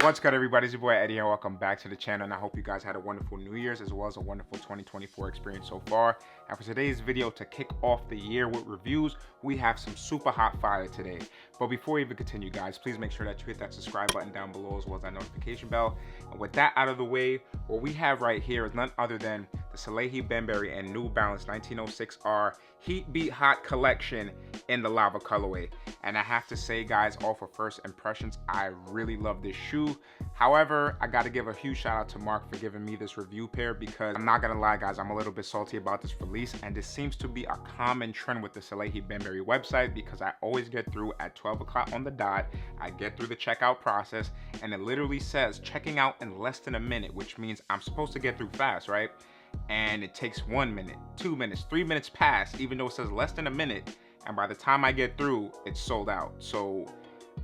What's good, everybody? It's your boy Eddie and welcome back to the channel, and I hope you guys had a wonderful New Year's as well as a wonderful 2024 experience so far. And for today's video, to kick off the year with reviews, we have some super hot fire today. But before we even continue, guys, please make sure that you hit that subscribe button down below as well as that notification bell. And with that out of the way, what we have right here is none other than the Salehe Bembury and New Balance 1906R Heat Beat Hot collection in the Lava Colorway. And I have to say, guys, all for first impressions, I really love this shoe. However, I got to give a huge shout out to Mark for giving me this review pair, because I'm not gonna lie, guys, I'm a little bit salty about this release, and this seems to be a common trend with the Salehe Bembury website, because I always get through at 12 o'clock on the dot. I get through the checkout process and it literally says checking out in less than a minute, which means I'm supposed to get through fast, right? And it takes 1 minute, 2 minutes, 3 minutes past, even though it says less than a minute, and by the time I get through, it's sold out. So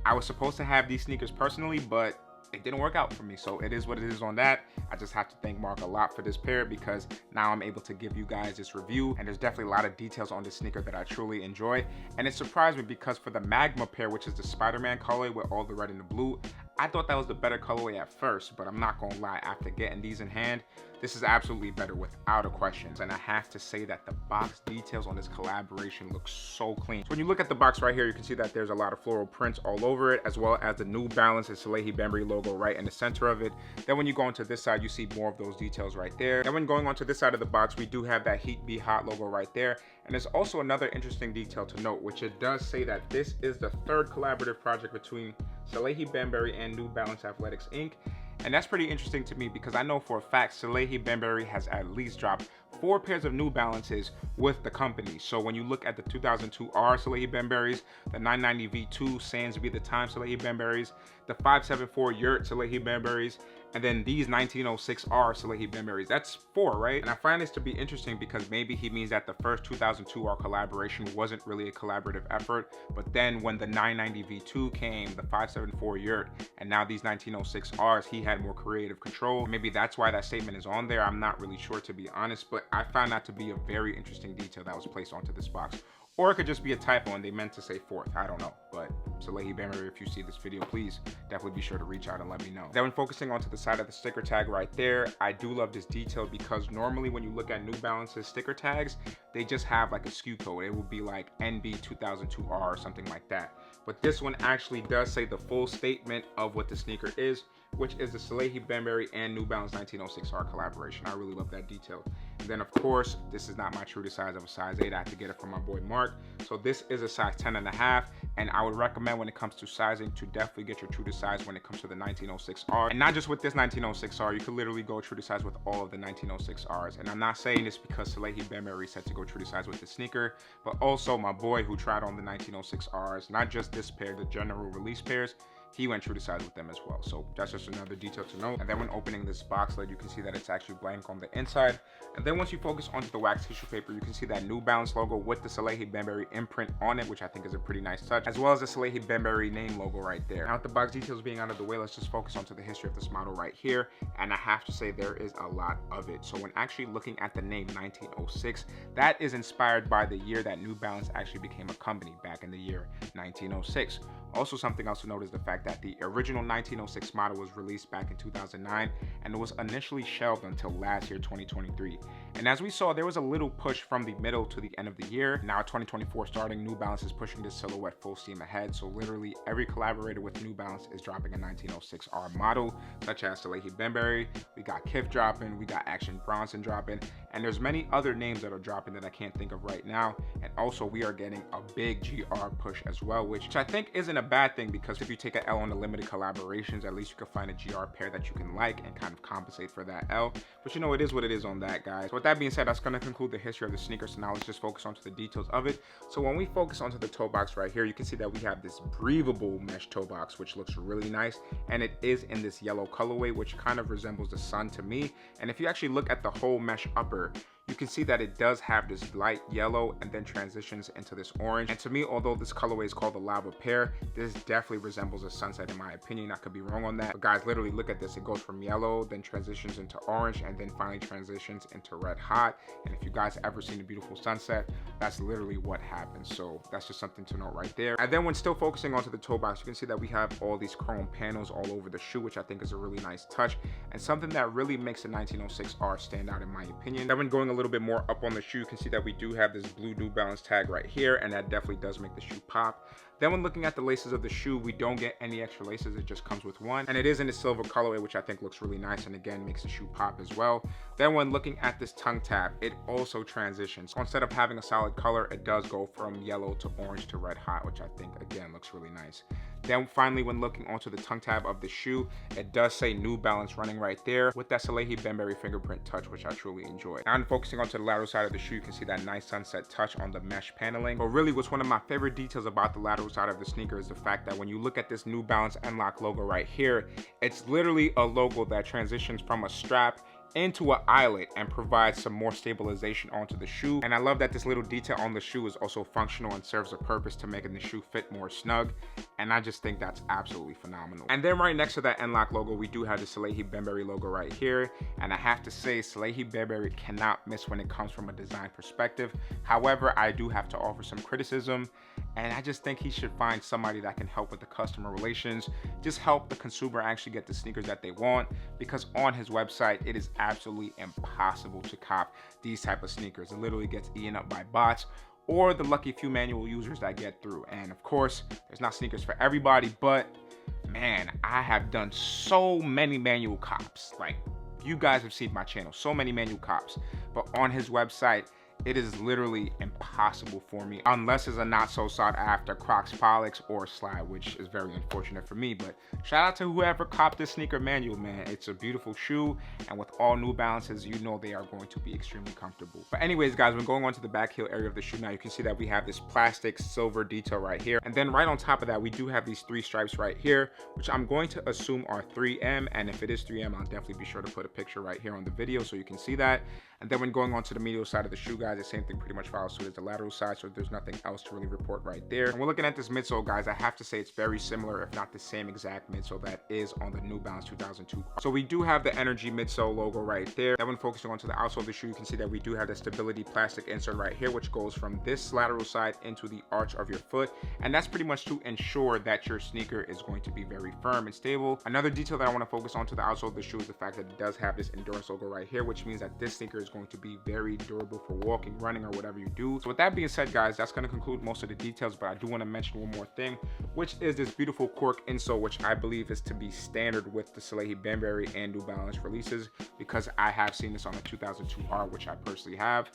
I was supposed to have these sneakers personally, but it didn't work out for me, so it is what it is on that. I just have to thank Mark a lot for this pair, because now I'm able to give you guys this review, and there's definitely a lot of details on this sneaker that I truly enjoy. And it surprised me, because for the Magma pair, which is the Spider-Man colorway with all the red and the blue, I thought that was the better colorway at first, but I'm not gonna lie, after getting these in hand, this is absolutely better without a question. And I have to say that the box details on this collaboration look so clean. So when you look at the box right here, you can see that there's a lot of floral prints all over it, as well as the New Balance and Salehe Bembury logo right in the center of it. Then when you go onto this side, you see more of those details right there. Then when going onto this side of the box, we do have that Heat Beat Hot logo right there. And there's also another interesting detail to note, which it does say that this is the third collaborative project between Salehe Bembury and New Balance Athletics Inc. And that's pretty interesting to me, because I know for a fact Salehe Bembury has at least dropped 4 pairs of New Balances with the company. So when you look at the 2002R Salehe Bemburys, the 990 V2 Sans Be the Time Salehe Bemburys, the 574 Yurt Salehe Bemburys, and then these 1906R Salehe Bemburys. That's 4, right? And I find this to be interesting, because maybe he means that the first 2002R collaboration wasn't really a collaborative effort, but then when the 990 V2 came, the 574 Yurt, and now these 1906Rs, he had more creative control. Maybe that's why that statement is on there. I'm not really sure, to be honest, but I found that to be a very interesting detail that was placed onto this box. Or it could just be a typo and they meant to say 4th. I don't know. But Salehe Bembury, if you see this video, please definitely be sure to reach out and let me know. Then when focusing onto the side of the sticker tag right there, I do love this detail, because normally when you look at New Balance's sticker tags, they just have like a SKU code. It would be like NB 2002R or something like that. But this one actually does say the full statement of what the sneaker is, which is the Salehe Bembury and New Balance 1906R collaboration. I really love that detail. And then of course, this is not my true to size of a size 8. I have to get it from my boy Mark. So this is a size 10.5, and I would recommend when it comes to sizing to definitely get your true to size when it comes to the 1906R. And not just with this 1906R, you could literally go true to size with all of the 1906Rs. And I'm not saying this because Salehe Bembury said to go true to size with the sneaker, but also my boy who tried on the 1906Rs, not just this pair, the general release pairs, he went true to size with them as well. So that's just another detail to note. And then when opening this box lid, you can see that it's actually blank on the inside. And then once you focus onto the wax tissue paper, you can see that New Balance logo with the Salehe Bembury imprint on it, which I think is a pretty nice touch, as well as the Salehe Bembury name logo right there. Now with the box details being out of the way, let's just focus onto the history of this model right here. And I have to say, there is a lot of it. So when actually looking at the name 1906, that is inspired by the year that New Balance actually became a company, back in the year 1906. Also, something else to note is the fact that the original 1906 model was released back in 2009, and it was initially shelved until last year, 2023. And as we saw, there was a little push from the middle to the end of the year. Now 2024 starting, New Balance is pushing this silhouette full steam ahead. So literally every collaborator with New Balance is dropping a 1906R model, such as Salehe Bembury, we got Kith dropping, we got Action Bronson dropping, and there's many other names that are dropping that I can't think of right now. And also we are getting a big GR push as well, which I think isn't a bad thing, because if you take an L on the limited collaborations, at least you can find a GR pair that you can like and kind of compensate for that L. But you know, it is what it is on that, guys. So with that being said, that's going to conclude the history of the sneaker. So now let's just focus onto the details of it. So when we focus onto the toe box right here, you can see that we have this breathable mesh toe box, which looks really nice, and it is in this yellow colorway, which kind of resembles the sun to me. And if you actually look at the whole mesh upper, you can see that it does have this light yellow and then transitions into this orange. And to me, although this colorway is called the Lava Pair, this definitely resembles a sunset in my opinion. I could be wrong on that. But guys, literally look at this. It goes from yellow, then transitions into orange, and then finally transitions into red hot. And if you guys ever seen a beautiful sunset, that's literally what happens. So that's just something to note right there. And then when still focusing onto the toe box, you can see that we have all these chrome panels all over the shoe, which I think is a really nice touch and something that really makes the 1906R stand out in my opinion. Then when going a little bit more up on the shoe, you can see that we do have this blue New Balance tag right here, and that definitely does make the shoe pop. Then when looking at the laces of the shoe, we don't get any extra laces, it just comes with one, and it is in the silver colorway, which I think looks really nice and again makes the shoe pop as well. Then when looking at this tongue tab, it also transitions. So instead of having a solid color, it does go from yellow to orange to red hot, which I think again looks really nice. Then finally, when looking onto the tongue tab of the shoe, it does say New Balance running right there with that Salehe Bembury fingerprint touch, which I truly enjoy. Now, focusing onto the lateral side of the shoe, you can see that nice sunset touch on the mesh paneling. But really, what's one of my favorite details about the lateral side of the sneaker is the fact that when you look at this New Balance N-Lock logo right here, it's literally a logo that transitions from a strap into an eyelet and provides some more stabilization onto the shoe. And I love that this little detail on the shoe is also functional and serves a purpose to making the shoe fit more snug, and I just think that's absolutely phenomenal. And then right next to that N-Lock logo, we do have the Salehe Bembury logo right here, and I have to say Salehe Bembury cannot miss when it comes from a design perspective. However, I do have to offer some criticism, and I just think he should find somebody that can help with the customer relations, just help the consumer actually get the sneakers that they want, because on his website it is absolutely impossible to cop these type of sneakers. It literally gets eaten up by bots or the lucky few manual users that get through. And of course, there's not sneakers for everybody, but man, I have done so many manual cops. Like, you guys have seen my channel, so many manual cops, but on his website, it is literally impossible for me unless it's a not so sought after Crocs Pollux or Slide, which is very unfortunate for me. But shout out to whoever copped this sneaker manual, man. It's a beautiful shoe, and with all New Balances, you know they are going to be extremely comfortable. But anyways, guys, when going on to the back heel area of the shoe now, you can see that we have this plastic silver detail right here, and then right on top of that, we do have these 3 stripes right here, which I'm going to assume are 3M, and if it is 3M, I'll definitely be sure to put a picture right here on the video so you can see that. And then when going on to the medial side of the shoe, guys, the same thing pretty much follows suit as the lateral side, so there's nothing else to really report right there. And we're looking at this midsole, guys, I have to say it's very similar, if not the same exact midsole that is on the New Balance 2002. So we do have the Energy midsole logo right there. Then when focusing onto the outsole of the shoe, you can see that we do have the stability plastic insert right here, which goes from this lateral side into the arch of your foot. And that's pretty much to ensure that your sneaker is going to be very firm and stable. Another detail that I want to focus on to the outsole of the shoe is the fact that it does have this endurance logo right here, which means that this sneaker is going to be very durable for walking, running, or whatever you do. So with that being said, guys, that's going to conclude most of the details, but I do want to mention one more thing, which is this beautiful cork insole, which I believe is to be standard with the Salehe Bembury and New Balance releases, because I have seen this on the 2002R, which I personally have,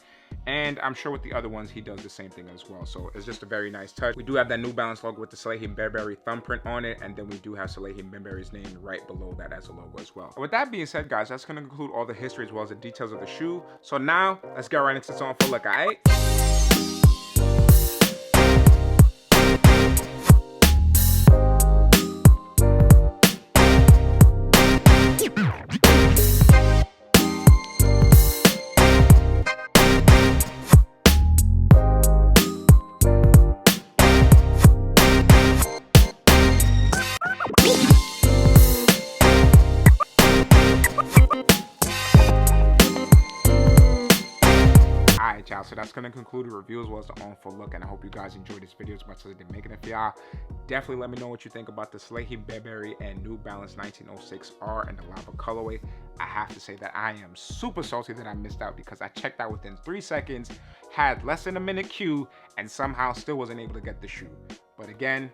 and I'm sure with the other ones he does the same thing as well. So it's just a very nice touch. We do have that New Balance logo with the Salehe Bembury thumbprint on it, and then we do have Salehe Bembury's name right below that as a logo as well. With that being said, guys, that's going to conclude all the history as well as the details of the shoe. So now let's get right into this on for a look, alright? Y'all, so that's gonna conclude the review as well as the on full look, and I hope you guys enjoyed this video as much as I did making it for y'all. Definitely let me know what you think about the Salehe Bembury and New Balance 1906R and the Lava Colorway. I have to say that I am super salty that I missed out, because I checked out within 3 seconds, had less than a minute queue, and somehow still wasn't able to get the shoe. But again,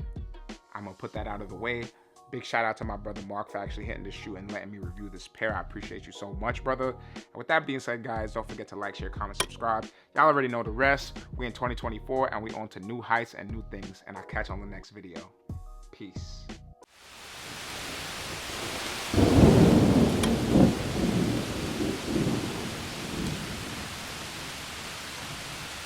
I'm gonna put that out of the way. Big shout out to my brother Mark for actually hitting this shoe and letting me review this pair. I appreciate you so much, brother. And with that being said, guys, don't forget to like, share, comment, subscribe. Y'all already know the rest. We in 2024 and we on to new heights and new things. And I'll catch you on the next video. Peace.